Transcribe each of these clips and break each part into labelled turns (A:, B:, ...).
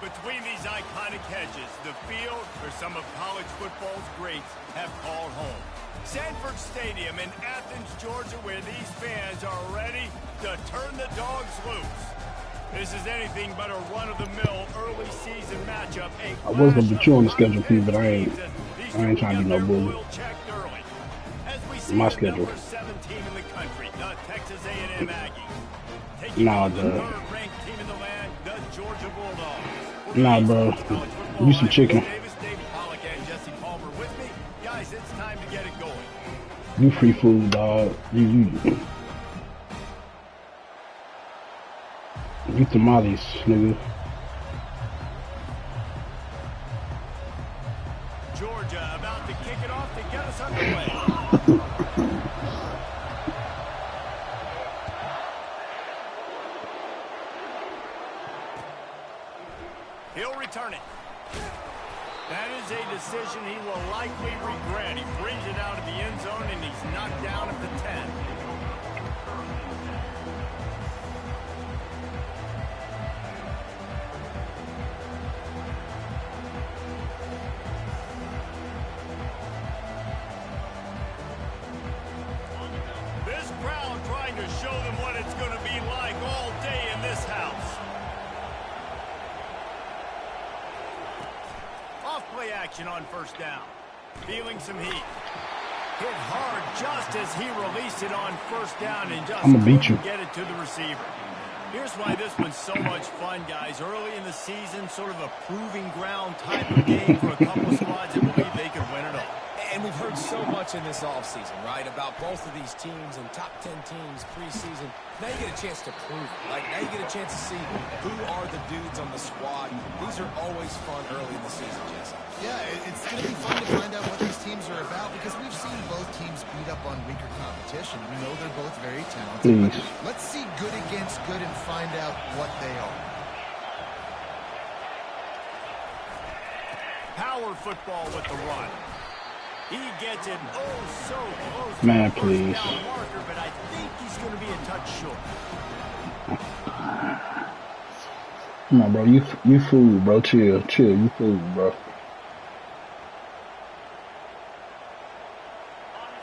A: Between these iconic hedges, the field where some of college football's greats have called home. Sanford Stadium in Athens, Georgia, where these fans are ready to turn the dogs loose. This is anything but a run-of-the-mill early season matchup.
B: I was going to be chewing the schedule for you, but I ain't trying to do no bully. My schedule. Nah, bro. Nah, bro. You some chicken. You free food, dog. You tamales, nigga.
A: Georgia about to kick it off to get us underway. He'll return it. That is a decision he will likely regret. He brings it out of the end zone and he's knocked down at the 10. This crowd trying to show them what it's going to be like all day in this house. Off-play action on first down. Feeling some heat. Hit hard just as he released it on first down and just couldn't get it to the receiver. Here's why this one's so much fun, guys. Early in the season, sort of a proving ground type of game for a couple of squads that believe they can win it all.
C: And we've heard so much in this offseason, right, about both of these teams and top 10 teams preseason. Now you get a chance to prove it. Like, now you get a chance to see who are the dudes on the squad. These are always fun early in the season, Jesse.
D: Yeah, it's going to be fun to find out what these teams are about because we've seen both teams beat up on weaker competition. We know they're both very talented. Let's see good against good and find out what they are.
A: Power football with the run. He gets it so close to
B: Man,
A: the
B: please.
A: first down marker, but I think he's going to be a touch short.
B: Come on, bro. You fool, bro. Chill. You fool, bro.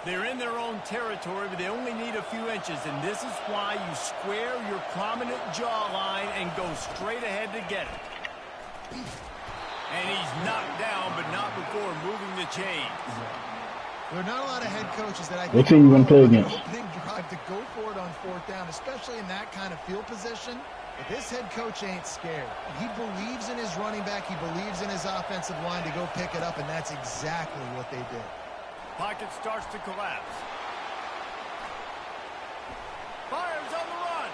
A: They're in their own territory, but they only need a few inches, and this is why you square your prominent jawline and go straight ahead to get it. And he's knocked down, but not before moving the chains.
D: There are not a lot of head coaches that I think
B: what team you want to play against?
D: Opening drive to go for it on 4th down, especially in that kind of field position. But this head coach ain't scared. He believes in his running back. He believes in his offensive line to go pick it up, and that's exactly what they did.
A: Pocket starts to collapse. Fires on the run.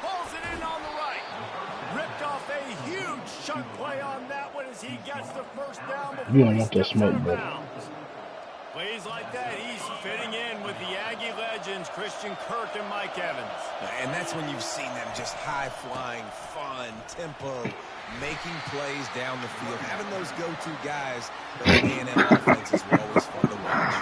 A: Pulls it in on the right. Ripped off a huge chunk play on that one as he gets the first down before
B: You don't want that smoke, bro.
A: Plays like that, he's fitting in with the Aggie legends, Christian Kirk and Mike Evans.
C: And that's when you've seen them just high-flying, fun, tempo, making plays down the field. Having those go-to guys, those A&M offenses were always fun to watch.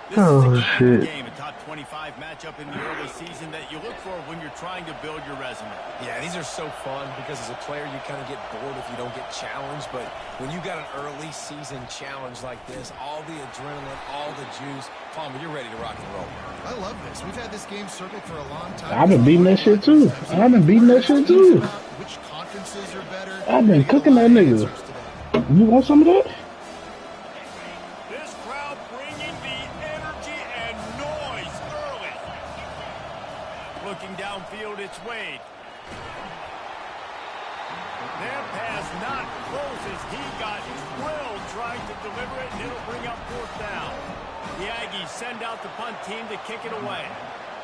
A: This is a shit game, a top 25 matchup in the early season that you look for when you're trying to build your resume.
C: Yeah, these are so fun because as a player you kind of get bored if you don't get challenged, but when you got an early season challenge like this, all the adrenaline, all the juice, Palmer, you're ready to rock and roll.
D: I love this. We've had this game circled for a long time.
B: I've been beating that shit too.
D: Which conferences are better?
B: I've been cooking that nigga. You want some of that?
A: Looking downfield, it's Wade. Their pass not close as he got drilled trying to deliver it, and it'll bring up 4th down. The Aggies send out the punt team to kick it away.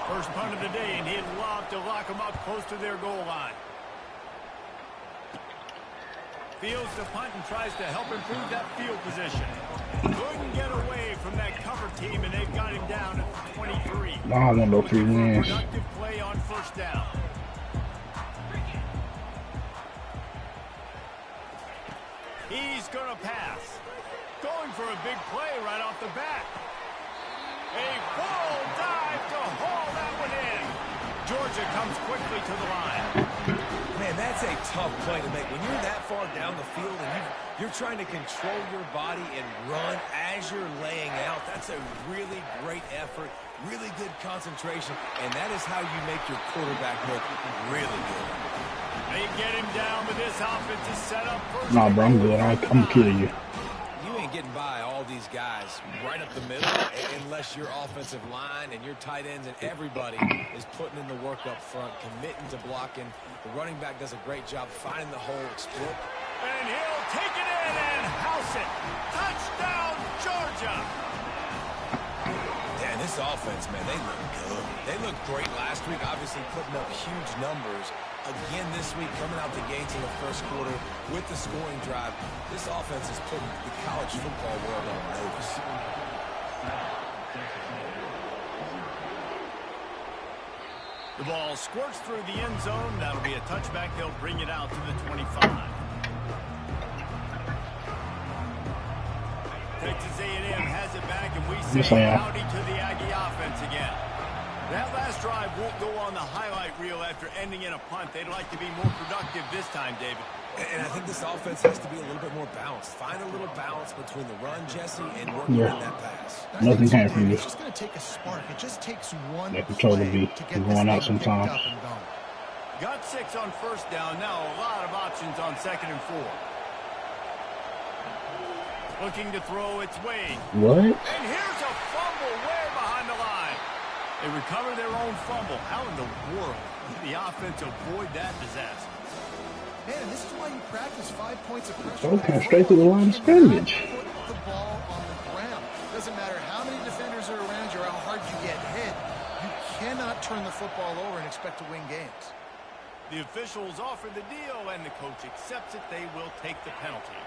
A: First punt of the day, and he'd love to lock them up close to their goal line. Fields the punt and tries to help improve that field position. Couldn't get away from that cover team, and they've got him down at 23.
B: I want those 3 wins.
A: Productive play on 1st down. He's going to pass. Going for a big play right off the bat. A full dive to haul that one in. Georgia comes quickly to the line.
C: Man, that's a tough play to make. When you're that far down the field and you're trying to control your body and run as you're laying out, that's a really great effort, really good concentration, and that is how you make your quarterback look really good.
A: They get him down, but this offense is set up first.
B: Nah, bro, I'm good. I'm gonna kill you.
C: You ain't getting by all these guys right up the middle unless your offensive line and your tight ends and everybody is putting in the work up front, committing to blocking. The running back does a great job finding the hole, exploit.
A: And he'll take it in and house it. Touchdown, Georgia.
C: Yeah, and this offense, man, they look good. They looked great last week, obviously putting up huge numbers. Again this week, coming out the gates in the first quarter with the scoring drive. This offense is putting the college football world on notice.
A: The ball squirts through the end zone. That'll be a touchback. They'll bring it out to the 25. Texas A&M has it back, and we say howdy to the Aggie offense again. That last drive won't go on the highlight reel after ending in a punt. They'd like to be more productive this time, David.
C: And I think this offense has to be a little bit more balanced. Find a little balance between the run, Jesse, and working in that pass.
B: Nothing can for you.
D: It's just going to take a spark. It just takes one
B: that control to be going out sometimes.
A: Got 6 on 1st down. Now a lot of options on 2nd and 4. Looking to throw, it's Wade.
B: What?
A: And here's a fumble way behind the line. They recover their own fumble. How in the world did the offense avoid that disaster?
D: Man, and this is why you practice 5 points of pressure.
B: Okay, straight to the line of scrimmage.
D: Put the ball on the ground. Doesn't matter how many defenders are around you or how hard you get hit. You cannot turn the football over and expect to win games.
A: The officials offer the deal, and the coach accepts it. They will take the penalty.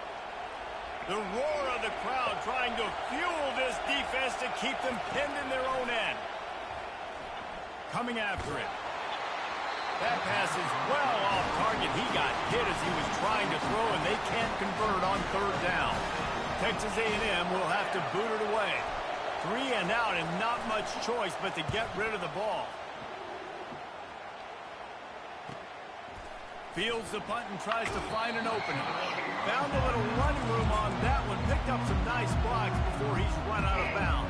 A: The roar of the crowd trying to fuel this defense to keep them pinned in their own end. Coming after it. That pass is well off target. He got hit as he was trying to throw, and they can't convert on 3rd down. Texas A&M will have to boot it away. 3 and out and not much choice but to get rid of the ball. Fields the punt and tries to find an opening. Found a little running room on that one. Picked up some nice blocks before he's run out of bounds.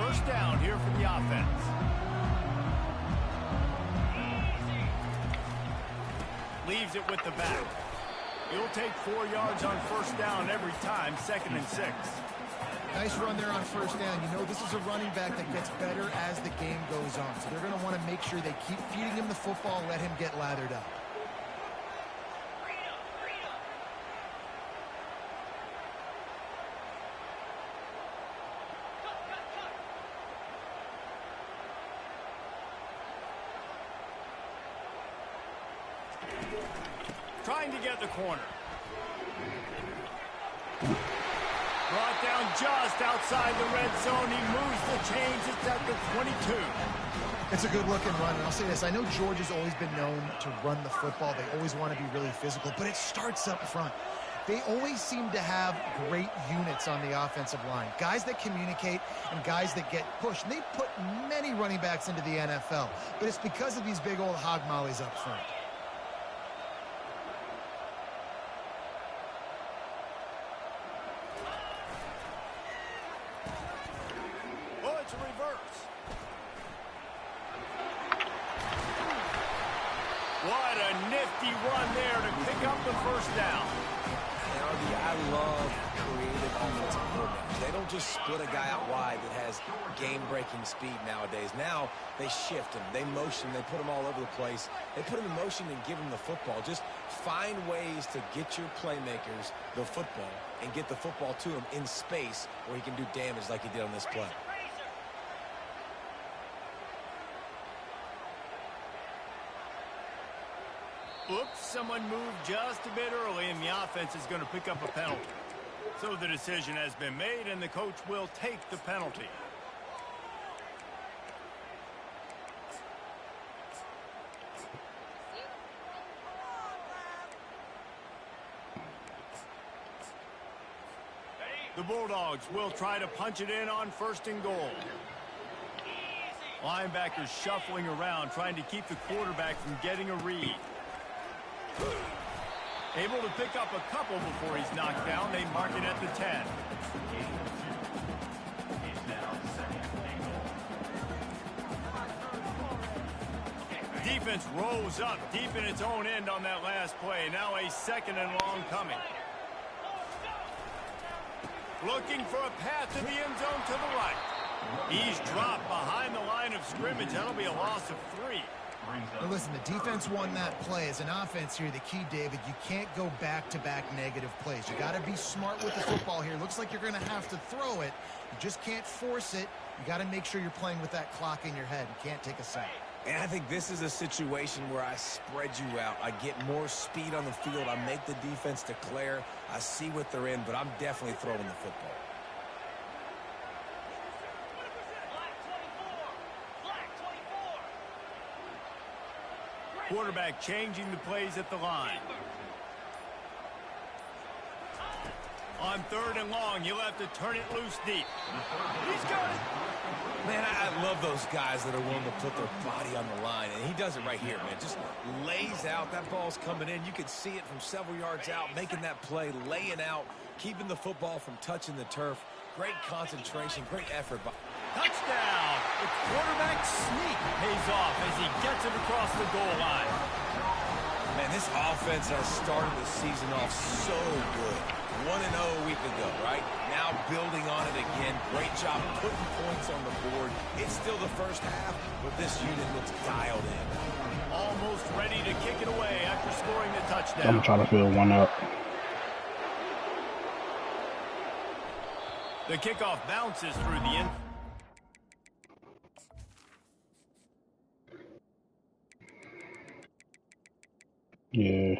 A: First down here for the offense. Leaves it with the back. He'll take 4 yards on first down every time, 2nd and 6.
D: Nice run there on first down. You know, this is a running back that gets better as the game goes on. So they're going to want to make sure they keep feeding him the football, let him get lathered up.
A: Trying to get the corner. Brought down just outside the red zone. He moves the chains. It's at the 22.
D: It's a good-looking run, and I'll say this. I know Georgia's always been known to run the football. They always want to be really physical, but it starts up front. They always seem to have great units on the offensive line. Guys that communicate and guys that get pushed. And they put many running backs into the NFL, but it's because of these big old hog mollies up front.
A: What a nifty run there to pick up the first down.
C: I love creative offensive coordinators. They don't just split a guy out wide that has game-breaking speed nowadays. Now they shift him, they motion, they put him all over the place. They put him in motion and give him the football. Just find ways to get your playmakers the football and get the football to him in space where he can do damage like he did on this play.
A: Oops, someone moved just a bit early, and the offense is going to pick up a penalty. So the decision has been made, and the coach will take the penalty. The Bulldogs will try to punch it in on 1st and goal. Linebackers shuffling around, trying to keep the quarterback from getting a read. Able to pick up a couple before he's knocked down. They mark it at the 10. Defense rolls up deep in its own end on that last play. Now a 2nd and long coming. Looking for a path to the end zone to the right. He's dropped behind the line of scrimmage. That'll be a loss of 3.
D: Now listen, the defense won that play. As an offense here, the key, David, you can't go back-to-back negative plays. You got to be smart with the football here. Looks like you're going to have to throw it. You just can't force it. You got to make sure you're playing with that clock in your head. You can't take a sack.
C: And I think this is a situation where I spread you out. I get more speed on the field. I make the defense declare. I see what they're in, but I'm definitely throwing the football.
A: Quarterback changing the plays at the line. On 3rd and long, you'll have to turn it loose deep. He's got it.
C: Man, I love those guys that are willing to put their body on the line, and he does it right here, man. Just lays out. That ball's coming in. You can see it from several yards out, making that play, laying out, keeping the football from touching the turf. Great concentration, great effort.
A: Touchdown! The quarterback sneak pays off as he gets it across the goal line.
C: Man, this offense has started the season off so good. 1-0 a week ago, right? Now building on it again. Great job putting points on the board. It's still the first half, but this unit looks dialed in.
A: Almost ready to kick it away after scoring the touchdown.
B: I'm trying to fill one up.
A: The kickoff bounces through the end.
B: Yeah.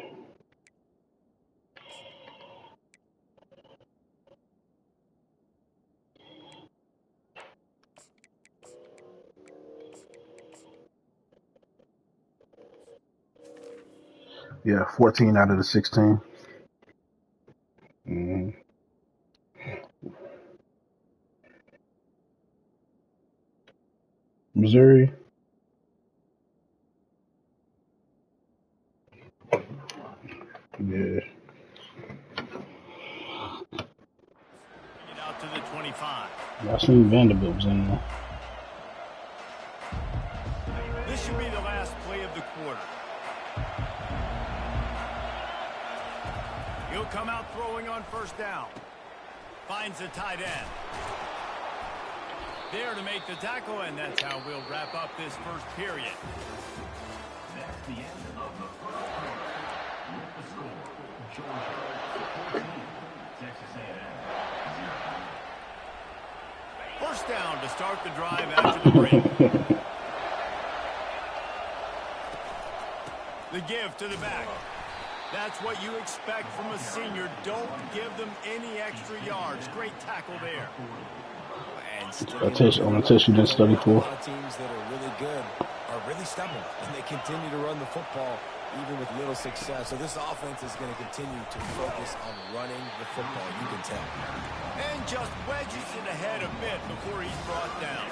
B: Yeah, 14 out of the 16. Missouri. Yeah.
A: Get out to the 25.
B: I seen Vanderbilt was in there.
A: This should be the last play of the quarter. He'll come out throwing on first down. Finds the tight end. There to make the tackle, and that's how we'll wrap up this first period.
E: That's the end of the first quarter. With the score, Georgia 14, Texas A&M 0.
A: First down to start the drive after the break. The give to the back. That's what you expect from a senior. Don't give them any extra yards. Great tackle there.
B: On the test you didn't study for.
C: A lot of teams that are really good are really stubborn, and they continue to run the football even with little success. So this offense is going to continue to focus on running the football, you can tell.
A: And just wedges it ahead a bit before he's brought down.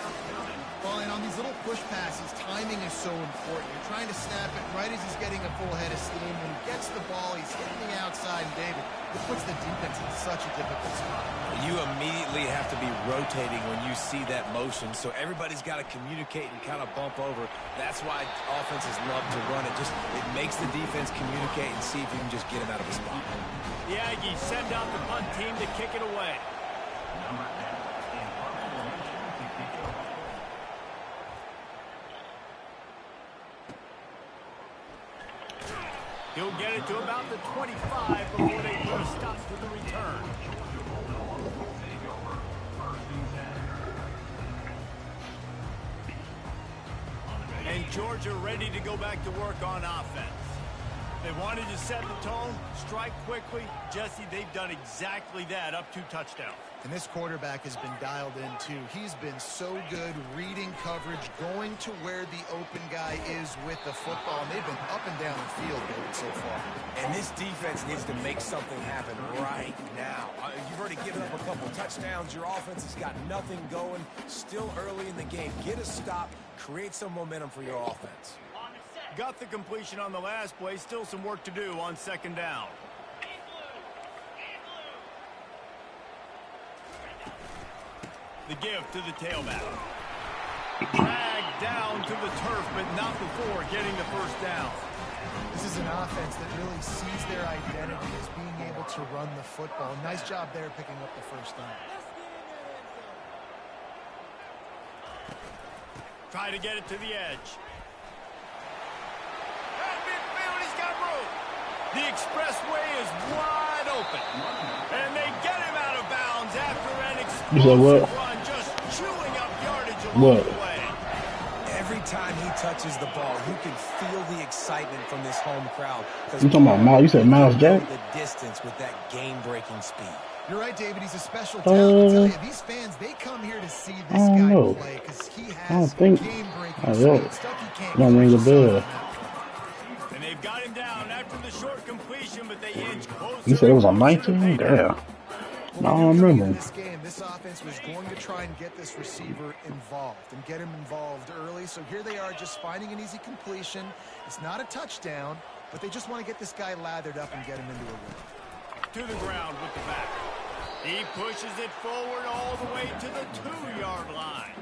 D: Well, and on these little push passes, timing is so important. You're trying to snap it right as he's getting a full head of steam. When he gets the ball, he's hitting the outside, and David, it puts the defense in such a difficult spot.
C: You immediately have to be rotating when you see that motion, so everybody's got to communicate and kind of bump over. That's why offenses love to run it. It makes the defense communicate and see if you can just get him out of a spot.
A: The Aggies send out the punt team to kick it away. He'll get it to about the 25 before they put a stop to the return. And Georgia ready to go back to work on offense. They wanted to set the tone, strike quickly. Jesse, they've done exactly that, up 2 touchdowns.
D: And this quarterback has been dialed in, too. He's been so good reading coverage, going to where the open guy is with the football. And they've been up and down the field, David, so far.
C: And this defense needs to make something happen right now. You've already given up a couple touchdowns. Your offense has got nothing going. Still early in the game. Get a stop. Create some momentum for your offense.
A: Got the completion on the last play. Still some work to do on second down. The give to the tailback. Dragged down to the turf, but not before getting the first down.
D: This is an offense that really sees their identity as being able to run the football. Nice job there picking up the first down.
A: Try to get it to the edge. At midfield, he's got room. The expressway is wide open. And they get him out of bounds after an explosive run, just chewing up yardage along the way.
C: Every time he touches the ball, you can feel the excitement from this home crowd.
B: You talking about Miles? You said Miles Jack?
C: The distance with that game-breaking speed.
D: You're right, David. He's a special talent. I tell you, these fans, they come here to see this guy play because he has game-breaking speed. Stuff he can't
B: don't ring the bell.
A: And they've got him down after the short completion, but they inch closer.
B: You said it was on 19? Yeah. No, I remember.
D: In this game, this offense was going to try and get this receiver involved and get him involved early. So here they are just finding an easy completion. It's not a touchdown, but they just want to get this guy lathered up and get him into a rhythm.
A: To the ground with the back. He pushes it forward all the way to the 2-yard line.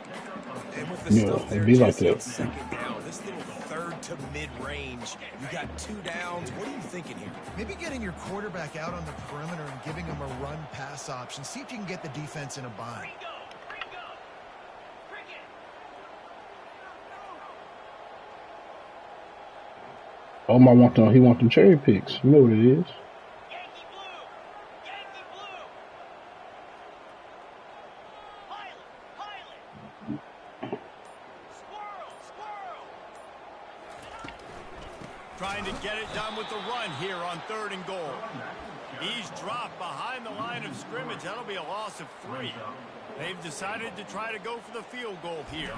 C: And with the stuff there,
B: be like that.
C: Second down, this little third to mid-range, you got 2 downs. What are you thinking here?
D: Maybe getting your quarterback out on the perimeter and giving him a run-pass option. See if you can get the defense in a bind.
B: Oh, he want them cherry picks. You know what it is.
A: Trying to get it done with the run here on 3rd and goal. He's dropped behind the line of scrimmage. That'll be a loss of 3. They've decided to try to go for the field goal here.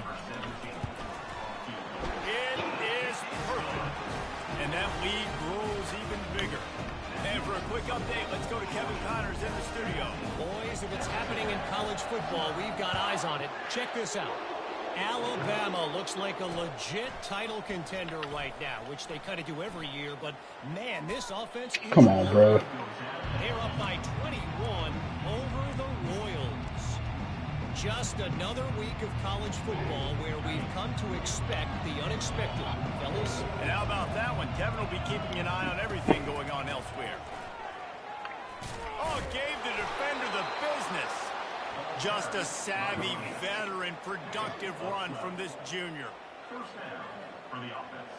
A: It is perfect. And that lead grows even bigger. And for a quick update, let's go to Kevin Connors in the studio.
F: Boys, if it's happening in college football, we've got eyes on it. Check this out. Alabama looks like a legit title contender right now, which they kind of do every year. But, man, this offense is...
B: Come on, bro.
F: They're up by 21 over the Royals. Just another week of college football where we've come to expect the unexpected, fellas.
A: And how about that one? Kevin will be keeping an eye on everything going on elsewhere. Oh, gave the defender the business. Just a savvy, veteran, productive run from this junior.
E: First down for the offense.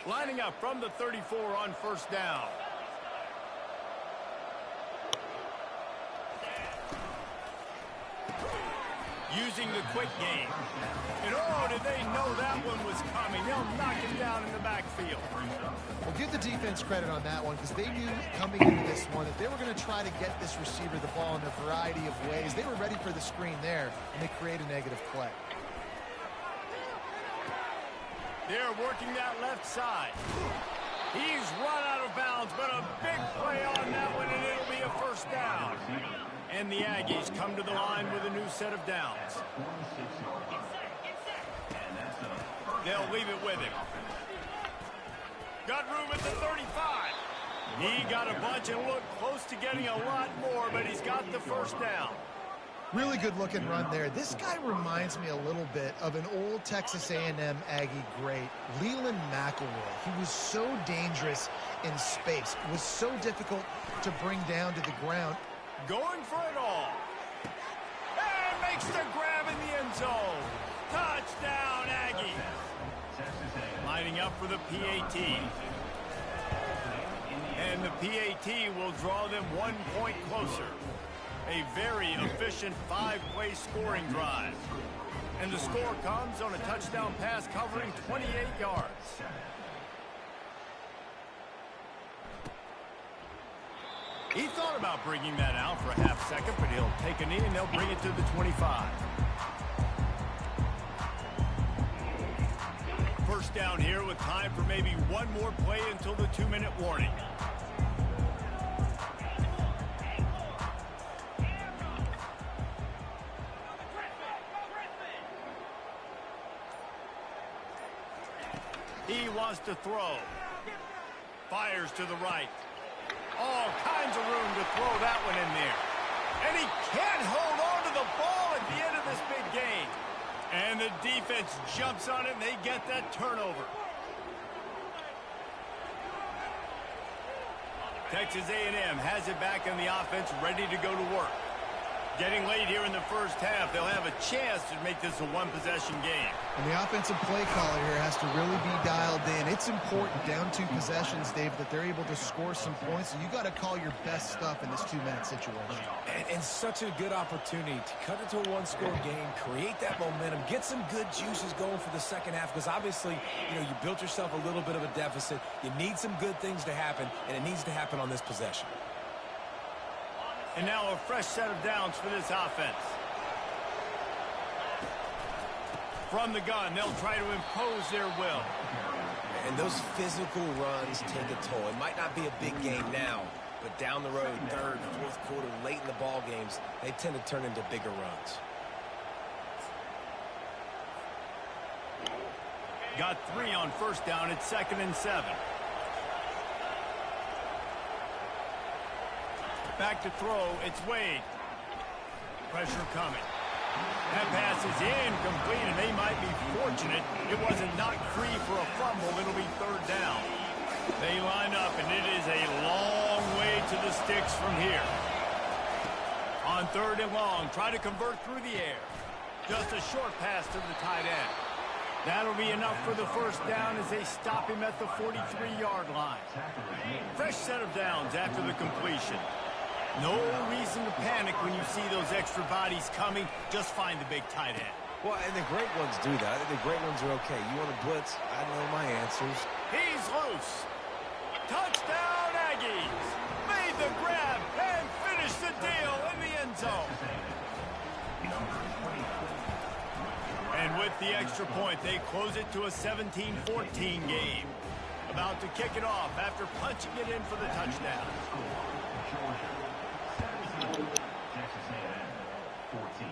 A: Lining up from the 34 on first down. Using the quick game. And oh, did they know that one was coming. They'll knock him down in the backfield.
D: Well, give the defense credit on that one because they knew coming into this one that they were going to try to get this receiver the ball in a variety of ways. They were ready for the screen there, and they create a negative play.
A: They're working that left side. He's run out of bounds, but a big play on that one, and it'll be a first down. And the Aggies come to the line with a new set of downs. They'll leave it with him. Got room at the 35. He got a bunch and looked close to getting a lot more, but he's got the first down.
D: Really good looking run there. This guy reminds me a little bit of an old Texas A&M Aggie great, Leland McElroy. He was so dangerous in space. It was so difficult to bring down to the ground.
A: Going for it all. And makes the grab in the end zone. Touchdown, Aggie. Lining up for the PAT. And the PAT will draw them 1 point closer. A very efficient 5-play scoring drive. And the score comes on a touchdown pass covering 28 yards. He thought about bringing that out for a half second, but he'll take a knee and they'll bring it to the 25. First down here with time for maybe one more play until the 2-minute warning. He wants to throw. Fires to the right. All kinds of room to throw that one in there. And he can't hold on to the ball at the end of this big game. And the defense jumps on it and they get that turnover. Texas A&M has it back in the offense, ready to go to work. Getting late here in the first half, they'll have a chance to make this a one-possession game.
D: And the offensive play caller here has to really be dialed in. It's important down 2 possessions, Dave, that they're able to score some points. So you got to call your best stuff in this 2-minute situation.
C: And such a good opportunity to cut it to a one-score game, create that momentum, get some good juices going for the second half. Because obviously, you built yourself a little bit of a deficit. You need some good things to happen, and it needs to happen on this possession.
A: And now a fresh set of downs for this offense. From the gun, they'll try to impose their will.
C: And those physical runs take a toll. It might not be a big game now, but down the road, 3rd, 4th quarter, late in the ball games, they tend to turn into bigger runs.
A: Got 3 on first down at 2nd and 7. Back to throw, it's Wade. Pressure coming. That pass is incomplete, and they might be fortunate it wasn't knocked free for a fumble. It'll be 3rd down. They line up, and it is a long way to the sticks from here. On 3rd and long, try to convert through the air. Just a short pass to the tight end. That'll be enough for the first down as they stop him at the 43-yard line. Fresh set of downs after the completion. No reason to panic when you see those extra bodies coming. Just find the big tight end.
C: Well, and the great ones do that. The great ones are okay. You want to blitz? I know my answers.
A: He's loose. Touchdown, Aggies. Made the grab and finished the deal in the end zone. And with the extra point, they close it to a 17-14 game. About to kick it off after punching it in for the touchdown.
E: Texas A&M 14.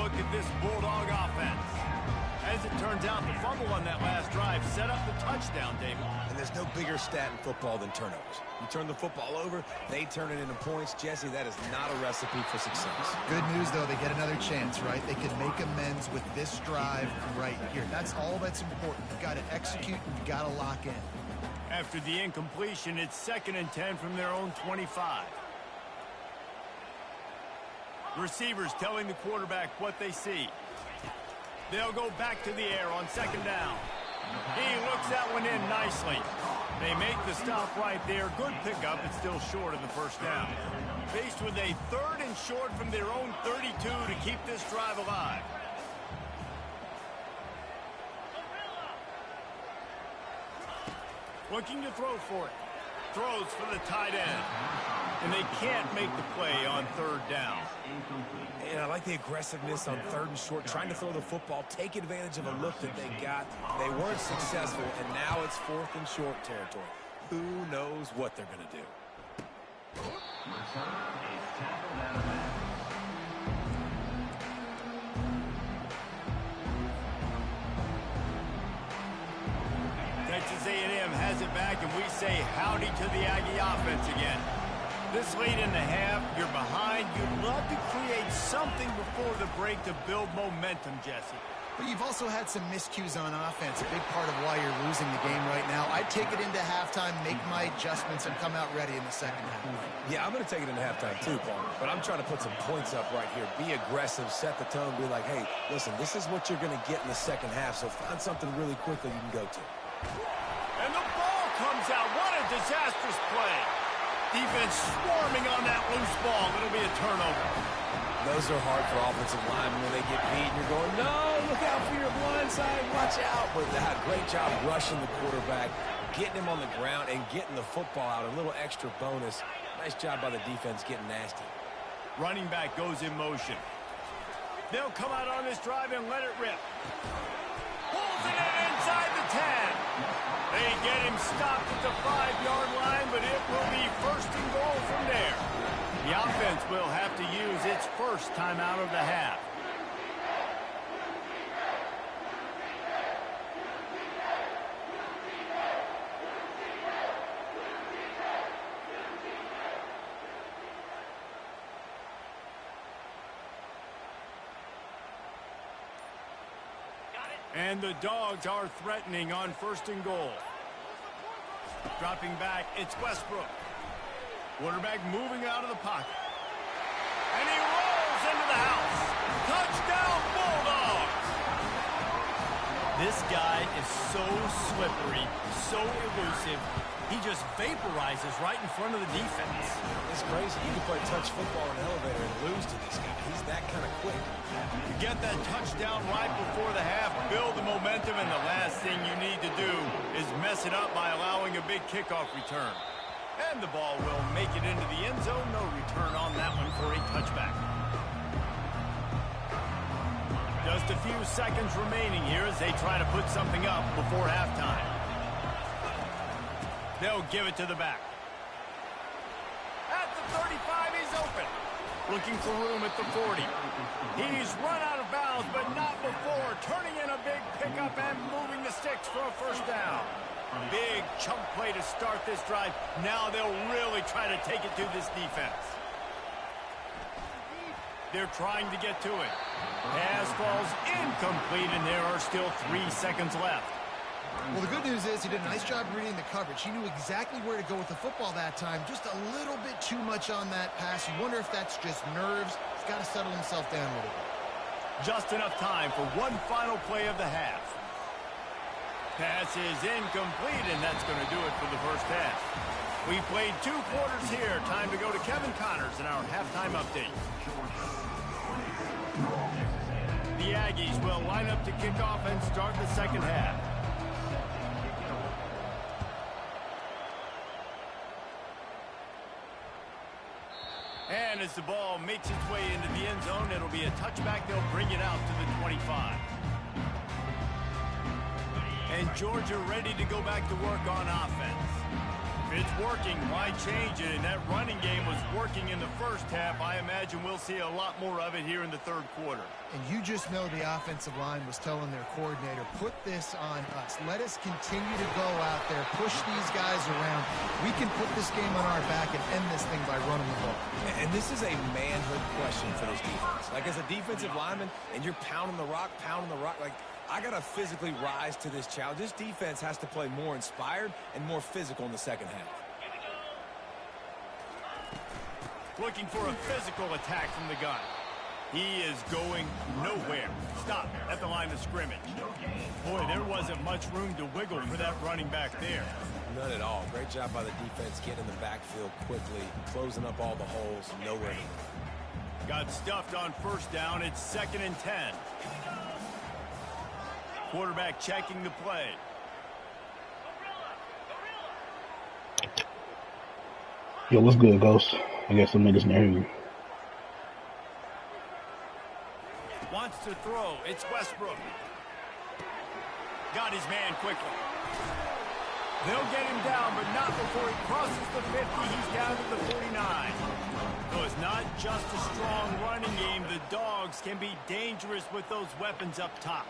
A: look at this Bulldog offense. As it turns out, the fumble on that last drive set up the touchdown, David.
C: And there's no bigger stat in football than turnovers. You turn the football over, they turn it into points. Jesse, that is not a recipe for success.
D: Good news, though, they get another chance, right? They can make amends with this drive right here. That's all that's important. You've got to execute and you've got to lock in.
A: After the incompletion, it's 2nd and 10 from their own 25. Receivers telling the quarterback what they see. They'll go back to the air on 2nd down. He looks that one in nicely. They make the stop right there. Good pickup. It's still short of the 1st down. Faced with a 3rd and short from their own 32 to keep this drive alive. Looking to throw for it. Throws for the tight end. And they can't make the play on 3rd down.
C: And I like the aggressiveness on 3rd and short, trying to throw the football, take advantage of a look that they got. They weren't successful, and now it's 4th and short territory. Who knows what they're going to do?
A: Texas A&M has it back, and we say howdy to the Aggie offense again. This late in the half, you're behind. You'd love to create something before the break to build momentum, Jesse.
D: But you've also had some miscues on offense, a big part of why you're losing the game right now. I'd take it into halftime, make my adjustments, and come out ready in the 2nd half.
C: Yeah, I'm going to take it into halftime too, Paul. But I'm trying to put some points up right here. Be aggressive, set the tone, be like, hey, listen, this is what you're going to get in the 2nd half, so find something really quickly you can go to.
A: And the ball comes out. What a disastrous play. Defense swarming on that loose ball. It'll be a turnover.
C: Those are hard for offensive linemen when they get beat. You're going, no, look out for your blind side. Watch out. But great job rushing the quarterback, getting him on the ground, and getting the football out. A little extra bonus. Nice job by the defense getting nasty.
A: Running back goes in motion. They'll come out on this drive and let it rip. Pulls it in inside the 10. They get him stopped at the 5-yard line, but it will be 1st and goal from there. The offense will have to use its first timeout of the half. And the Dogs are threatening on 1st and goal. Dropping back, it's Westbrook. Quarterback moving out of the pocket. And he rolls into the house. Touchdown, Bulldogs! This guy is so slippery, so elusive. He just vaporizes right in front of the defense.
C: It's crazy. You can play touch football in an elevator and lose to this guy. He's that kind of quick.
A: You get that touchdown right before the half, build the momentum, and the last thing you need to do is mess it up by allowing a big kickoff return. And the ball will make it into the end zone. No return on that one for a touchback. Just a few seconds remaining here as they try to put something up before halftime. They'll give it to the back. At the 35, he's open. Looking for room at the 40. He's run out of bounds, but not before. Turning in a big pickup and moving the sticks for a 1st down. Big chunk play to start this drive. Now they'll really try to take it to this defense. They're trying to get to it. Pass falls incomplete, and there are still 3 seconds left.
D: Well, the good news is he did a nice job reading the coverage. He knew exactly where to go with the football that time. Just a little bit too much on that pass. You wonder if that's just nerves. He's got to settle himself down a little bit.
A: Just enough time for one final play of the half. Pass is incomplete, and that's going to do it for the 1st half. We played 2 quarters here. Time to go to Kevin Connors in our halftime update. The Aggies will line up to kick off and start the 2nd half. And as the ball makes its way into the end zone, it'll be a touchback. They'll bring it out to the 25. And Georgia ready to go back to work on offense. it's working, why change it? And that running game was working in the first half. I imagine we'll see a lot more of it here in the third quarter.
D: And you just know the offensive line was telling their coordinator, put this on us. Let us continue to go out there, push these guys around. We can put this game on our back and end this thing by running the ball.
C: And this is a manhood question for this defense. Like, as a defensive lineman, and you're pounding the rock, like, I got to physically rise to this challenge. This defense has to play more inspired and more physical in the second half.
A: Looking for a physical attack from the gun. He is going nowhere. Stop at the line of scrimmage. Boy, there wasn't much room to wiggle for that running back there.
C: None at all. Great job by the defense getting in the backfield quickly, closing up all the holes, nowhere to go.
A: Got stuffed on first down. It's 2nd and 10. Quarterback checking the play.
B: Yo, what's good, Ghost? I guess some niggas near you.
A: Wants to throw. It's Westbrook. Got his man quickly. They'll get him down, but not before he crosses the 50. He's down to the 49. So it's not just a strong running game. The Dogs can be dangerous with those weapons up top.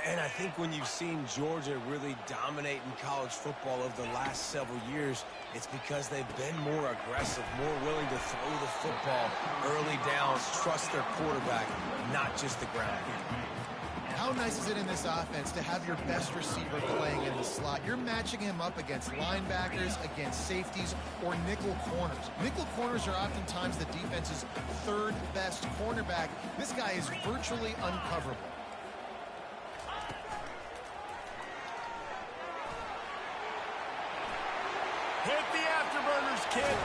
C: And I think when you've seen Georgia really dominate in college football over the last several years, it's because they've been more aggressive, more willing to throw the football early downs, trust their quarterback, not just the ground game.
D: How nice is it in this offense to have your best receiver playing in the slot? You're matching him up against linebackers, against safeties, or nickel corners. Nickel corners are oftentimes the defense's third best cornerback. This guy is virtually uncoverable.
A: Hit the afterburners, kid.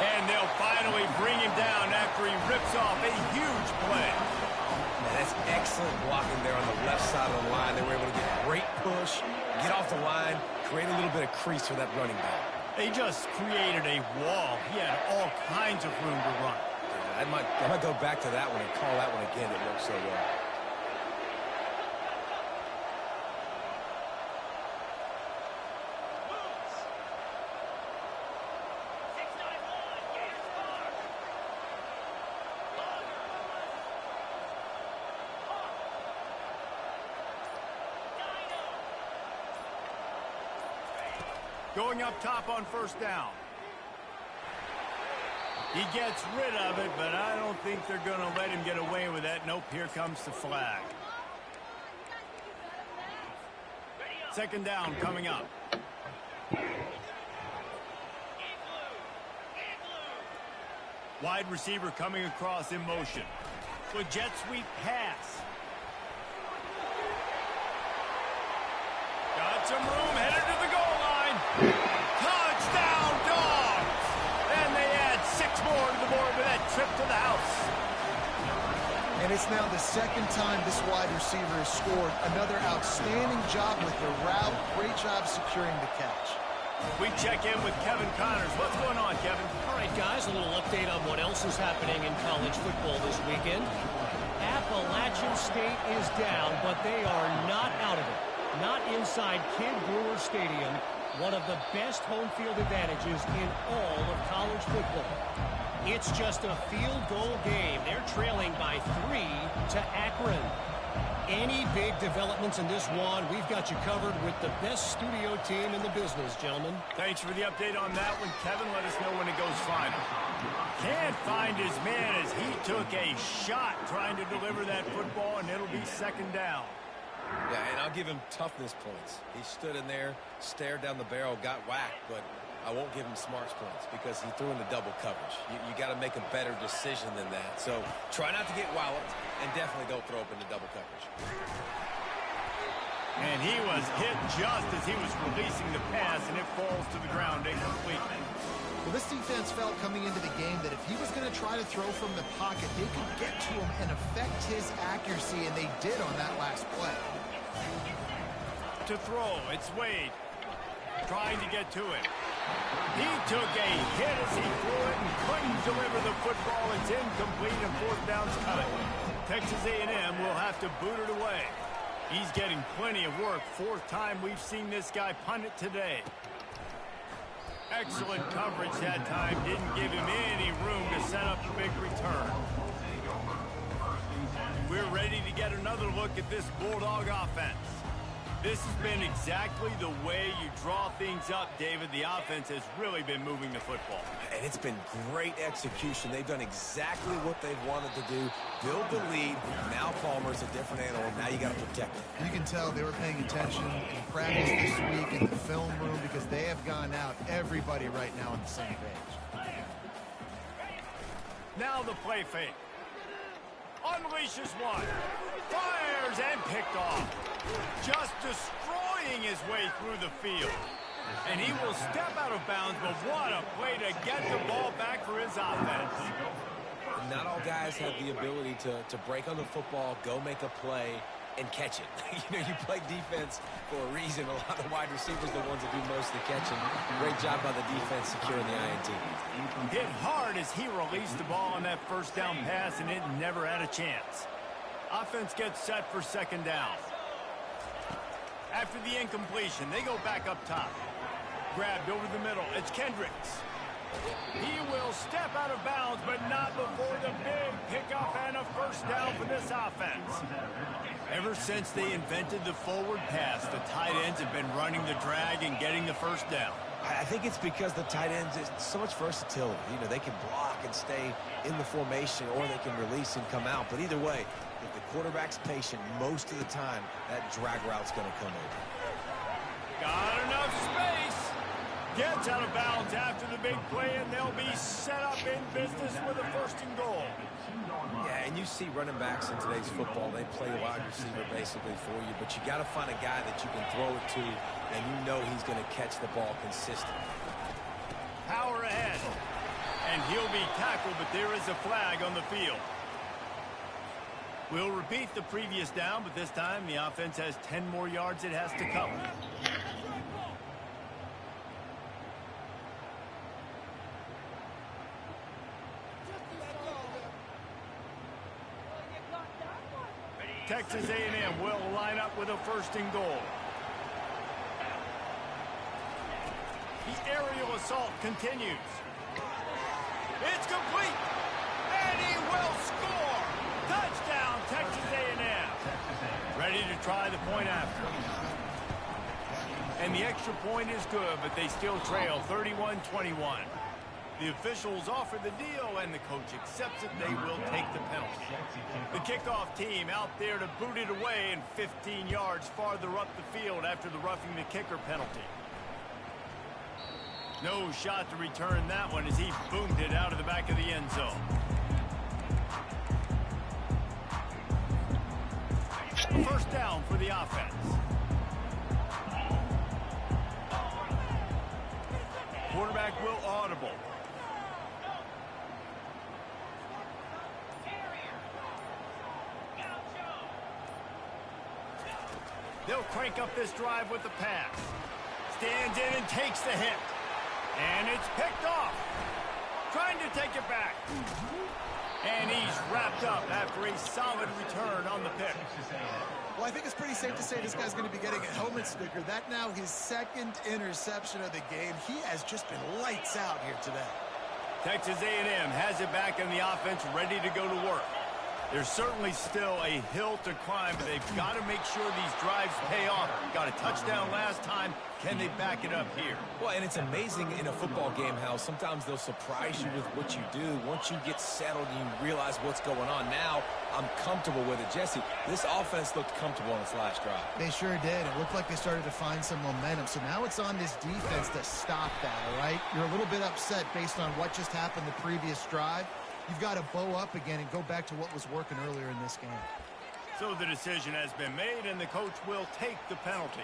A: And they'll finally bring him down after he rips off a huge play.
C: Man, that's excellent blocking there on the left side of the line. They were able to get great push, get off the line, create a little bit of crease for that running back.
A: They just created a wall. He had all kinds of room to run.
C: Yeah, I might go back to that one and call that one again. It worked so well.
A: Going up top on first down. He gets rid of it, but I don't think they're going to let him get away with that. Nope, here comes the flag. 2nd down coming up. Wide receiver coming across in motion. With jet sweep pass. Got some room, headed to the goal line. Touchdown, Dogs! And they add 6 more to the board with that trip to the house.
D: And it's now the 2nd time this wide receiver has scored. Another outstanding job with the route. Great job securing the catch.
A: We check in with Kevin Connors. What's going on, Kevin?
F: All right, guys, a little update on what else is happening in college football this weekend. Appalachian State is down, but they are not out of it. Not inside Kidd Brewer Stadium, one of the best home field advantages in all of college football. It's just a field goal game. They're trailing by 3 to Akron. Any big developments in this one, we've got you covered with the best studio team in the business, gentlemen.
A: Thanks for the update on that one, Kevin. Let us know when it goes final. Can't find his man as he took a shot trying to deliver that football, and it'll be 2nd down.
C: Yeah, and I'll give him toughness points. He stood in there, stared down the barrel, got whacked, but I won't give him smarts points because he threw into double coverage. You got to make a better decision than that. So try not to get walloped, and definitely don't throw up into double coverage.
A: And he was hit just as he was releasing the pass, and it falls to the ground incomplete.
D: Well, this defense felt coming into the game that if he was going to try to throw from the pocket, they could get to him and affect his accuracy, and they did on that last play.
A: To throw, it's Wade trying to get to him. He took a hit as he threw it and couldn't deliver the football. It's incomplete and 4th down's cut. Texas A&M will have to boot it away. He's getting plenty of work. 4th time we've seen this guy punt it today. Excellent coverage that time. Didn't give him any room to set up a big return. We're ready to get another look at this Bulldog offense. This has been exactly the way you draw things up, David. The offense has really been moving the football.
C: And it's been great execution. They've done exactly what they've wanted to do. Build the lead. Now Palmer's a different animal. Now you got to protect him.
D: You can tell they were paying attention in practice this week in the film room because they have gone out, everybody right now on the same page.
A: Now the play fake. Unleashes one. Fires and picked off. Just destroying his way through the field. And he will step out of bounds, but what a play to get the ball back for his offense.
C: Not all guys have the ability to break on the football, go make a play, and catch it. You play defense for a reason. A lot of wide receivers are the ones that do most of the catching. Great job by the defense securing the INT.
A: Hit hard as he released the ball on that first down pass, and it never had a chance. Offense gets set for second down. After the incompletion, they go back up top. Grabbed over the middle. It's Kendricks. He will step out of bounds, but not before the big pickup and a first down for this offense. Ever since they invented the forward pass, the tight ends have been running the drag and getting the first down.
C: I think it's because the tight ends is so much versatility. They can block and stay in the formation, or they can release and come out. But either way, if the quarterback's patient most of the time, that drag route's going to come in.
A: Got enough space. Gets out of bounds after the big play, and they'll be set up in business with a first and goal.
C: Yeah, and you see running backs in today's football, they play wide receiver basically for you, but you got to find a guy that you can throw it to, and you know he's going to catch the ball consistently.
A: Power ahead. And he'll be tackled, but there is a flag on the field. We'll repeat the previous down, but this time the offense has 10 more yards it has to cover. Texas A&M will line up with a first and goal. The aerial assault continues. It's complete. And he will score. Touchdown, Texas A&M. Ready to try the point after. And the extra point is good, but they still trail 31-21. The officials offer the deal, and the coach accepts it. They will take the penalty. The kickoff team out there to boot it away, and 15 yards farther up the field after the roughing the kicker penalty. No shot to return that one as he boomed it out of the back of the end zone. First down for the offense. Quarterback will audible. They'll crank up this drive with the pass. Stands in and takes the hit. And it's picked off. Trying to take it back. And he's wrapped up after a solid return on the pick.
D: Well, I think it's pretty safe to say this guy's going to be getting a helmet sticker. That now his second interception of the game. He has just been lights out here today.
A: Texas A&M has it back in the offense, ready to go to work. There's certainly still a hill to climb, but they've got to make sure these drives pay off. Got a touchdown last time. Can they back it up here?
C: Well, and it's amazing in a football game how sometimes they'll surprise you with what you do. Once you get settled and you realize what's going on, now I'm comfortable with it. Jesse, this offense looked comfortable on its last drive.
D: They sure did. It looked like they started to find some momentum. So now it's on this defense to stop that, all right? You're a little bit upset based on what just happened the previous drive. You've got to bow up again and go back to what was working earlier in this game.
A: So the decision has been made, and the coach will take the penalty.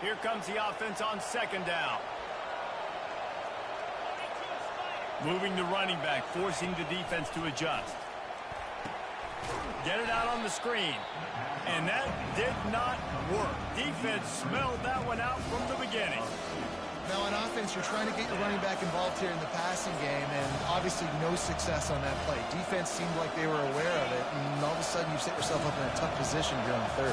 A: Here comes the offense on second down. Moving the running back, forcing the defense to adjust. Get it out on the screen. And that did not work. Defense smelled that one out from the beginning.
D: Now on offense, you're trying to get your running back involved here in the passing game, and obviously no success on that play. Defense seemed like they were aware of it, and all of a sudden you set yourself up in a tough position here on third.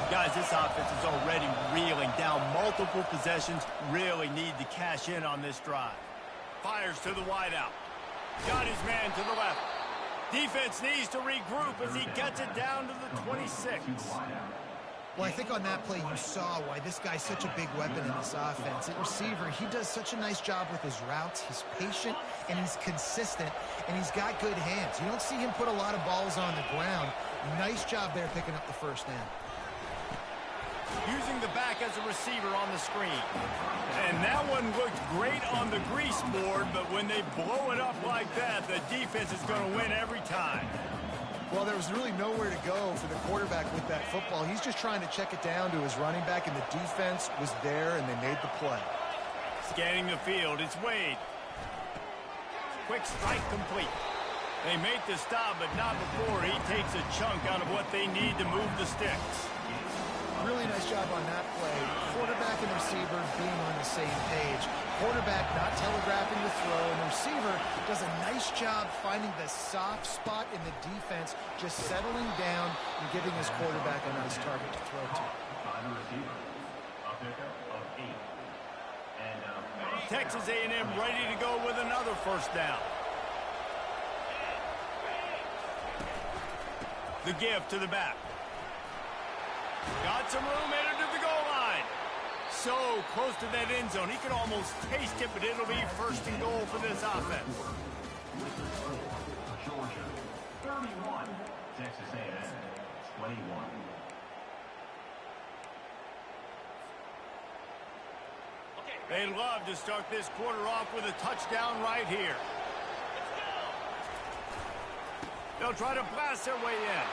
A: Guys, this offense is already reeling down multiple possessions. Really need to cash in on this drive. Fires to the wideout. Got his man to the left. Defense needs to regroup as he gets it down to the 26.
D: Well, I think on that play you saw why this guy's such a big weapon in this offense. At receiver, he does such a nice job with his routes. He's patient, and he's consistent, and he's got good hands. You don't see him put a lot of balls on the ground. Nice job there picking up the first down.
A: Using the back as a receiver on the screen. And that one looked great on the grease board, but when they blow it up like that, the defense is going to win every time.
D: Well, there was really nowhere to go for the quarterback with that football. He's just trying to check it down to his running back, and the defense was there, and they made the play.
A: Scanning the field, it's Wade. Quick strike complete. They make the stop, but not before he takes a chunk out of what they need to move the sticks.
D: Really nice job on that play. Quarterback and receiver being on the same page. Quarterback not telegraphing the throw, and the receiver does a nice job finding the soft spot in the defense, just settling down and giving his quarterback a nice target to throw to.
A: Texas A&M ready to go with another first down. The give to the back. Got some room, entered to the goal line. So close to that end zone. He could almost taste it, but it'll be first and goal for this offense.
E: Georgia, 31. Texas A&M, 21.
A: They'd love to start this quarter off with a touchdown right here. They'll try to blast their way in.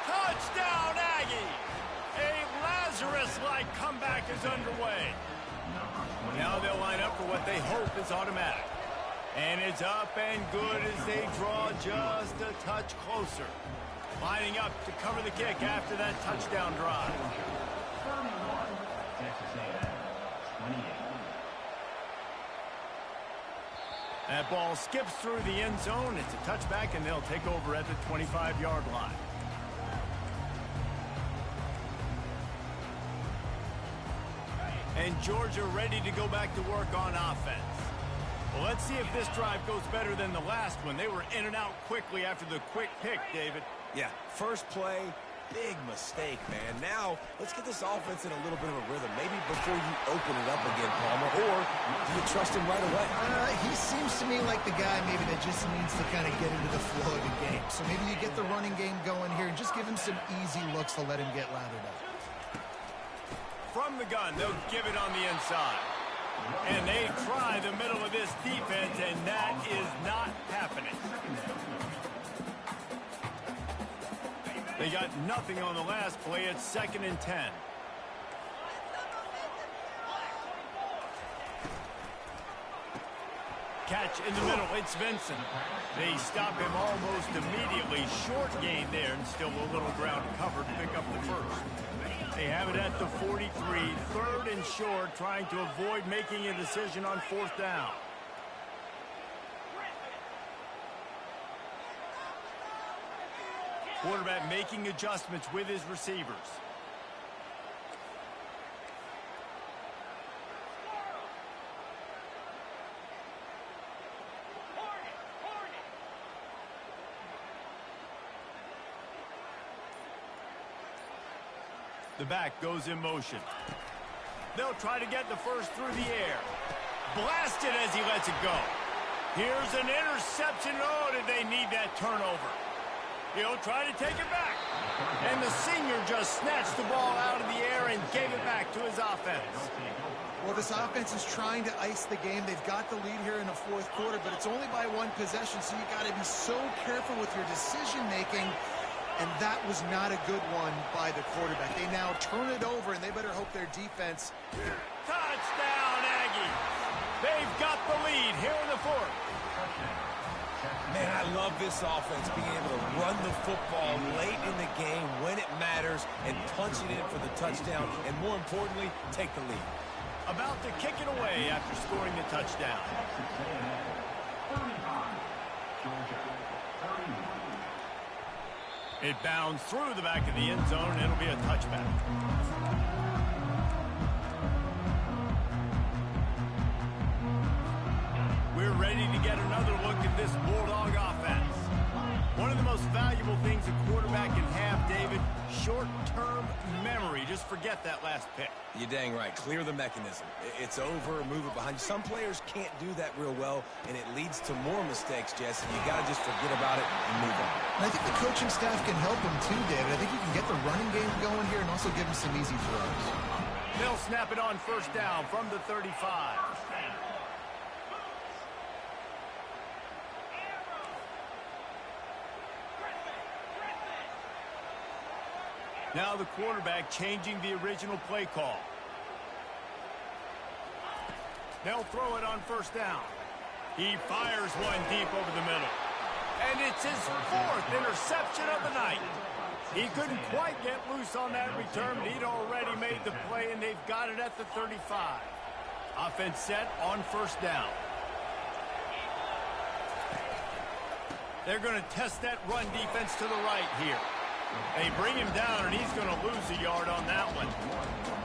A: Touchdown, Aggie! A Lazarus-like comeback is underway. Now they'll line up for what they hope is automatic. And it's up and good as they draw just a touch closer. Lining up to cover the kick after that touchdown drive.
E: 31. Texas A&M, 28.
A: That ball skips through the end zone. It's a touchback, and they'll take over at the 25-yard line. And Georgia ready to go back to work on offense. Well, let's see if this drive goes better than the last one. They were in and out quickly after the quick pick, David.
C: Yeah, first play, big mistake, man. Now, let's get this offense in a little bit of a rhythm. Maybe before you open it up again, Palmer, or do you trust him right away?
D: He seems to me like the guy maybe that just needs to kind of get into the flow of the game. So maybe you get the running game going here and just give him some easy looks to let him get lathered up.
A: From the gun, they'll give it on the inside. And they try the middle of this defense, and that is not happening. They got nothing on the last play. It's 2nd and 10. Catch in the middle. It's Vincent. They stop him almost immediately. Short gain there, and still a little ground covered to pick up the first. They have it at the 43, 3rd and short, trying to avoid making a decision on 4th down. Quarterback making adjustments with his receivers. The back goes in motion. They'll try to get the first through the air. Blasted as he lets it go. Here's an interception. Oh, did they need that turnover? He'll try to take it back. And the senior just snatched the ball out of the air and gave it back to his offense.
D: Well, this offense is trying to ice the game. They've got the lead here in the 4th quarter, but it's only by 1 possession, so you got to be so careful with your decision-making. And that was not a good one by the quarterback. They now turn it over, and they better hope their defense.
A: Touchdown, Aggie. They've got the lead here in the 4th.
C: Man, I love this offense being able to run the football late in the game when it matters and punch it in for the touchdown, and more importantly, take the lead.
A: About to kick it away after scoring the touchdown. It bounds through the back of the end zone, and it'll be a touchback. We're ready to get another look at this Bulldog offense. One of the most valuable things a quarterback can have, David, short-term memory. Just forget that last pick.
C: You're dang right. Clear the mechanism. It's over, move it behind you. Some players can't do that real well, and it leads to more mistakes, Jesse. You got to just forget about it and move on.
D: And I think the coaching staff can help him too, David. I think you can get the running game going here and also give him some easy throws.
A: They'll snap it on first down from the 35. Now the quarterback changing the original play call. They'll throw it on first down. He fires one deep over the middle. And it's his 4th interception of the night. He couldn't quite get loose on that return, but he'd already made the play, and they've got it at the 35. Offense set on first down. They're going to test that run defense to the right here. They bring him down, and he's going to lose a yard on that one.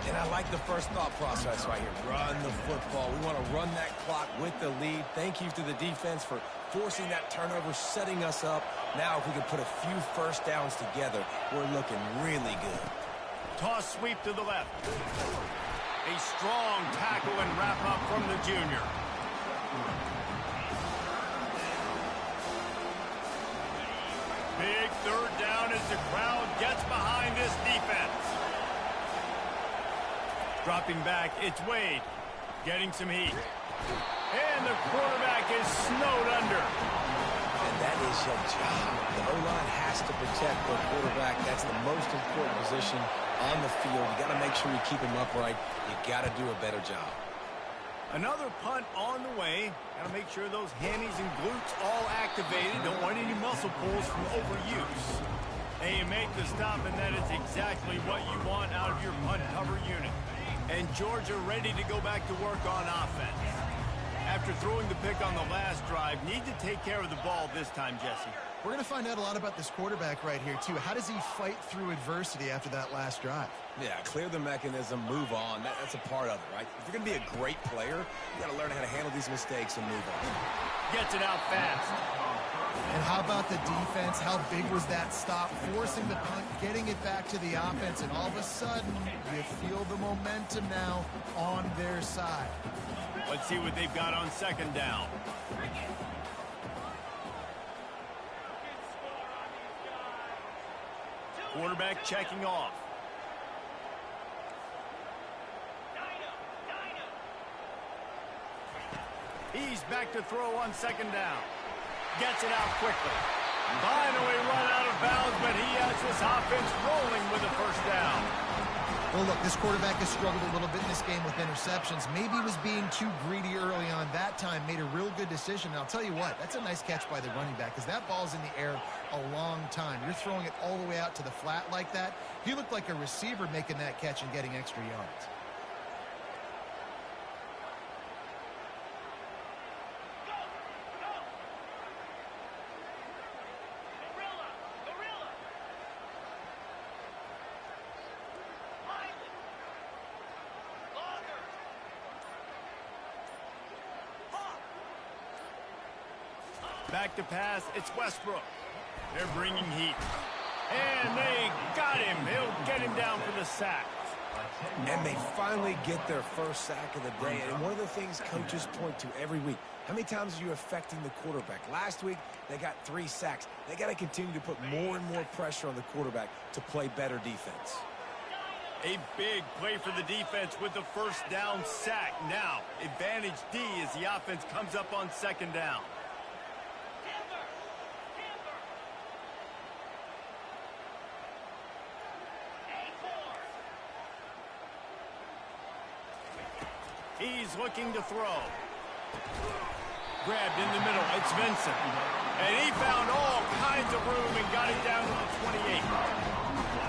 C: And I like the first thought process right here. Run the football. We want to run that clock with the lead. Thank you to the defense for forcing that turnover, setting us up. Now, if we can put a few first downs together, we're looking really good.
A: Toss sweep to the left. A strong tackle and wrap up from the junior. Big third down as the crowd gets behind this defense. Dropping back, it's Wade. Getting some heat. And the quarterback is snowed under.
C: And that is your job. The O-line has to protect the quarterback. That's the most important position on the field. You got to make sure you keep him upright. You got to do a better job.
A: Another punt on the way. Got to make sure those hammies and glutes all activated. Don't want any muscle pulls from overuse. They make the stop, and that is exactly what you want out of your punt cover unit. And Georgia ready to go back to work on offense. After throwing the pick on the last drive, need to take care of the ball this time, Jesse.
D: We're going to find out a lot about this quarterback right here, too. How does he fight through adversity after that last drive?
C: Yeah, clear the mechanism, move on. That's a part of it, right? If you're going to be a great player, you got to learn how to handle these mistakes and move on.
A: Gets it out fast.
D: And how about the defense? How big was that stop? Forcing the punt, getting it back to the offense, and all of a sudden, you feel the momentum now on their side.
A: Let's see what they've got on second down. Quarterback checking off. He's back to throw on second down. Gets it out quickly. Finally run out of bounds, but he has this offense rolling with a first down.
D: Well, look, this quarterback has struggled a little bit in this game with interceptions. Maybe he was being too greedy early on. That time made a real good decision. And I'll tell you what, that's a nice catch by the running back because that ball's in the air a long time. You're throwing it all the way out to the flat like that. He looked like a receiver making that catch and getting extra yards.
A: Back to pass, it's Westbrook. They're bringing heat. And they got him. He'll get him down for the sack.
C: And they finally get their first sack of the day. And one of the things coaches point to every week, how many times are you affecting the quarterback? Last week, they got 3 sacks. They got to continue to put more and more pressure on the quarterback to play better defense.
A: A big play for the defense with the first down sack. Now, advantage D as the offense comes up on second down. He's looking to throw. Grabbed in the middle. It's Vincent. And he found all kinds of room and got it down to the 28.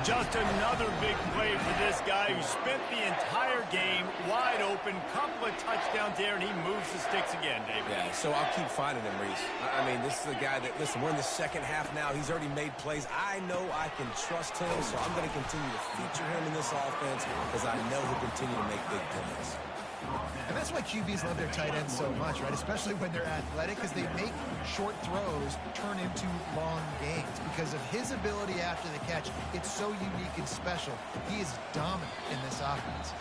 A: Just another big play for this guy who spent the entire game wide open. Couple of touchdowns there, and he moves the sticks again, David.
C: Yeah, so I'll keep finding him, Reese. I mean, this is a guy that, listen, we're in the second half now. He's already made plays. I know I can trust him, so I'm going to continue to feature him in this offense because I know he'll continue to make big plays.
D: And that's why QBs love their tight ends so much, right? Especially when they're athletic, because they make short throws turn into long gains. Because of his ability after the catch, it's so unique and special. He is dominant in this offense.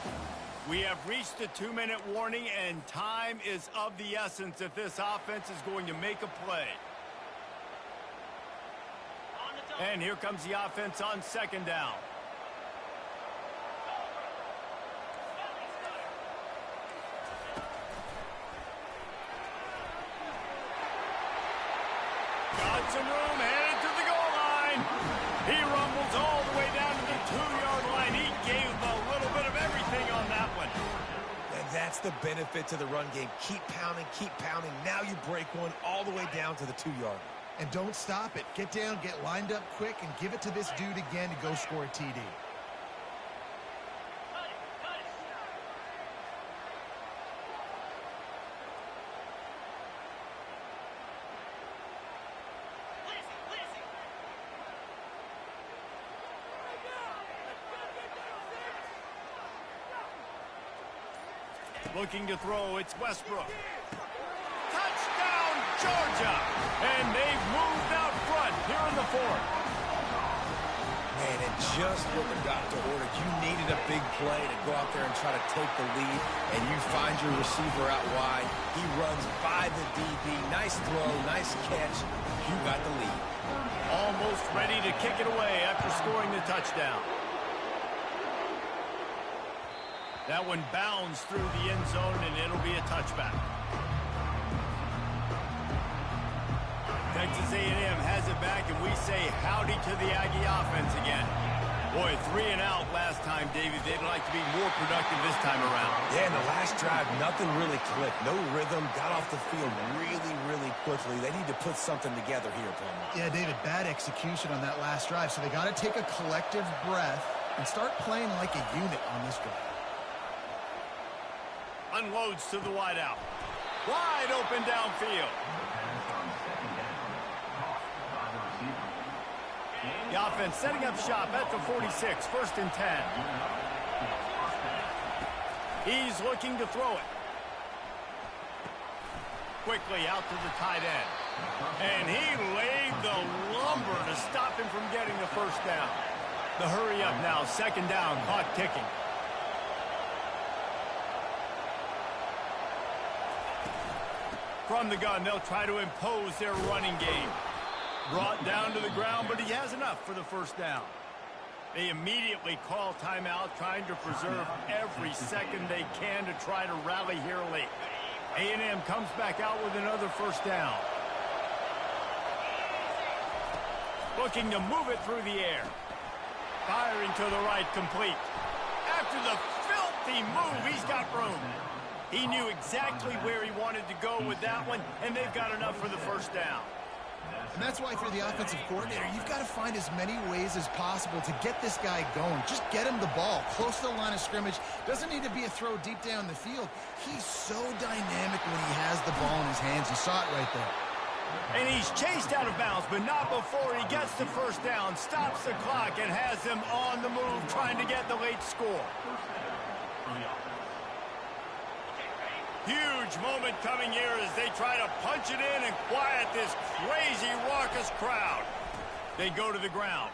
A: We have reached the 2-minute warning, and time is of the essence if this offense is going to make a play. And here comes the offense on second down. Got some room, headed to the goal line. He rumbles all the way down to the 2-yard line. He gave a little bit of everything on that one.
C: And that's the benefit to the run game. Keep pounding, keep pounding. Now you break one all the way down to the 2-yard.
D: And don't stop it. Get down, get lined up quick, and give it to this dude again to go score a TD.
A: Looking to throw, it's Westbrook. Touchdown, Georgia! And they've moved out front here in the fourth.
C: Man, and just what the doctor ordered. You needed a big play to go out there and try to take the lead, and you find your receiver out wide. He runs by the DB. Nice throw, nice catch. You got the lead.
A: Almost ready to kick it away after scoring the touchdown. That one bounds through the end zone, and it'll be a touchback. Texas A&M has it back, and we say howdy to the Aggie offense again. Boy, 3 and out last time, David. They'd like to be more productive this time around.
C: Yeah, in the last drive, nothing really clicked. No rhythm, got off the field really, really quickly. They need to put something together here, Palmer.
D: Yeah, David, bad execution on that last drive, so they got to take a collective breath and start playing like a unit on this drive.
A: Unloads to the wideout. Wide open downfield. The offense setting up shop at the 46, 1st and 10. He's looking to throw it. Quickly out to the tight end. And he laid the lumber to stop him from getting the first down. The hurry up now, 2nd down, clock ticking. From the gun, they'll try to impose their running game. Brought down to the ground, but he has enough for the first down. They immediately call timeout, trying to preserve every second they can to try to rally here late. A&M comes back out with another first down. Looking to move it through the air. Firing to the right, complete. After the filthy move, he's got room. He knew exactly where he wanted to go with that one, and they've got enough for the first down.
D: And that's why for the offensive coordinator, you've got to find as many ways as possible to get this guy going. Just get him the ball close to the line of scrimmage. Doesn't need to be a throw deep down the field. He's so dynamic when he has the ball in his hands. You saw it right there.
A: And he's chased out of bounds, but not before he gets the first down, stops the clock, and has them on the move trying to get the late score. Huge moment coming here as they try to punch it in and quiet this crazy, raucous crowd. They go to the ground.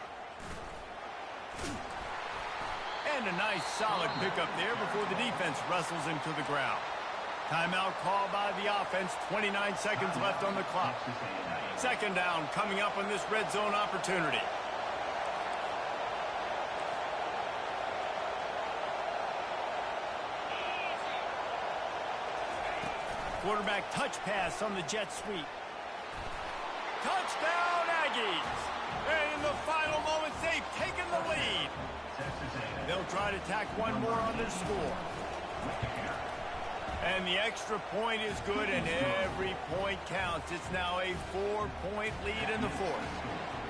A: And a nice, solid pickup there before the defense wrestles him to the ground. Timeout called by the offense, 29 seconds left on the clock. 2nd down coming up on this red zone opportunity. Quarterback touch pass on the jet sweep. Touchdown, Aggies! And in the final moments, they've taken the lead. They'll try to tack one more on their score. And the extra point is good, and every point counts. It's now a 4-point lead in the fourth.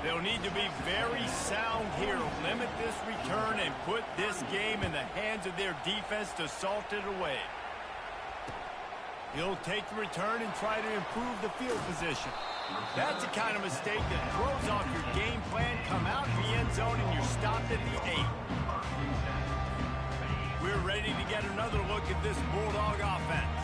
A: They'll need to be very sound here, limit this return, and put this game in the hands of their defense to salt it away. He'll take the return and try to improve the field position. That's the kind of mistake that throws off your game plan. Come out in the end zone, and you're stopped at the 8. We're ready to get another look at this Bulldog offense.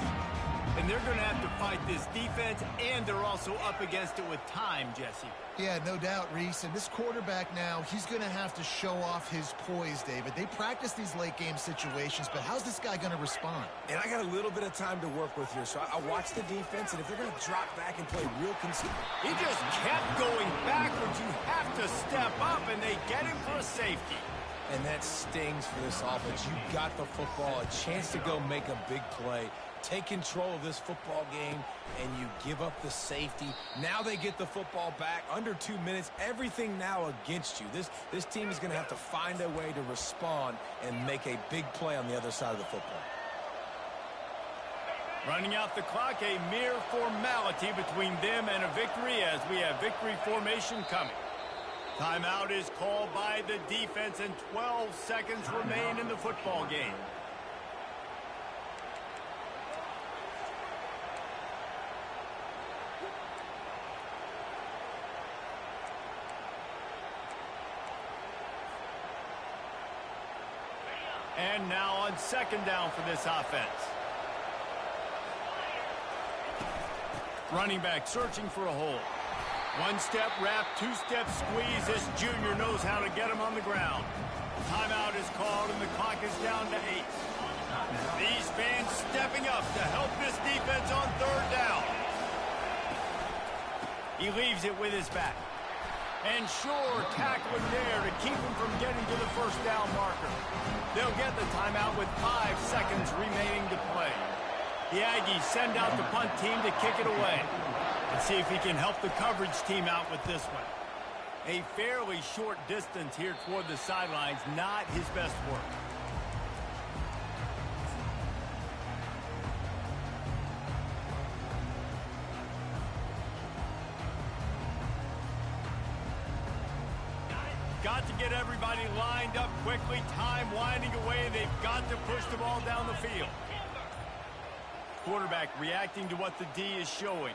A: And they're going to have to fight this defense, and they're also up against it with time, Jesse.
D: Yeah, no doubt, Reese. And this quarterback now, he's going to have to show off his poise, David. They practice these late-game situations, but how's this guy going to respond?
C: And I got a little bit of time to work with here, so I watch the defense, and if they're going to drop back and play real consistent.
A: He just kept going backwards. You have to step up, and they get him for a safety.
C: And that stings for this offense. You got the football, a chance to go make a big play, take control of this football game, and you give up the safety. Now they get the football back under 2 minutes. Everything now against you. This team is going to have to find a way to respond and make a big play on the other side of the football.
A: Running out the clock, a mere formality between them and a victory as we have victory formation coming. Timeout is called by the defense, and 12 seconds remain in the football game. And now on second down for this offense. Running back searching for a hole. One-step wrap, two-step squeeze. This junior knows how to get him on the ground. Timeout is called, and the clock is down to 8. These fans stepping up to help this defense on third down. He leaves it with his back. And sure, tackling there to keep him from getting to the first down marker. They'll get the timeout with 5 seconds remaining to play. The Aggies send out the punt team to kick it away. Let's see if he can help the coverage team out with this one. A fairly short distance here toward the sidelines, not his best work. Got to get everybody lined up quickly. Time winding away. They've got to push the ball down the field. Quarterback reacting to what the D is showing.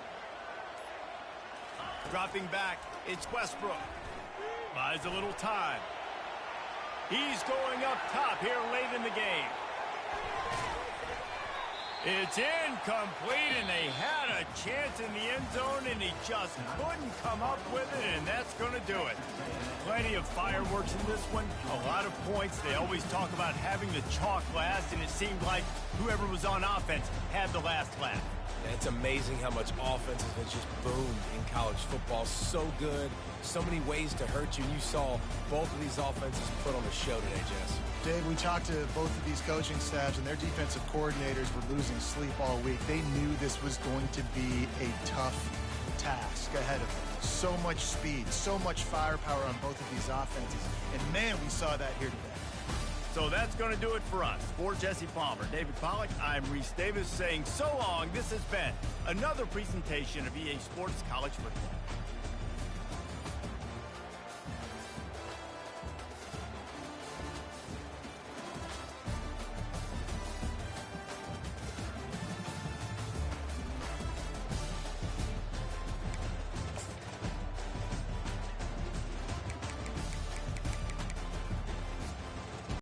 A: Dropping back, it's Westbrook. Buys a little time. He's going up top here late in the game. It's incomplete, and they had a chance in the end zone, and he just couldn't come up with it, and that's going to do it. Plenty of fireworks in this one, a lot of points. They always talk about having the chalk last, and it seemed like whoever was on offense had the last laugh.
C: It's amazing how much offense has just boomed in college football. So good, so many ways to hurt you. You saw both of these offenses put on the show today, Jess.
D: Dave, we talked to both of these coaching staffs, and their defensive coordinators were losing sleep all week. They knew this was going to be a tough task ahead of them. So much speed, so much firepower on both of these offenses. And, man, we saw that here today.
A: So that's going to do it for us. For Jesse Palmer, David Pollack, I'm Reese Davis saying so long. This has been another presentation of EA Sports College Football.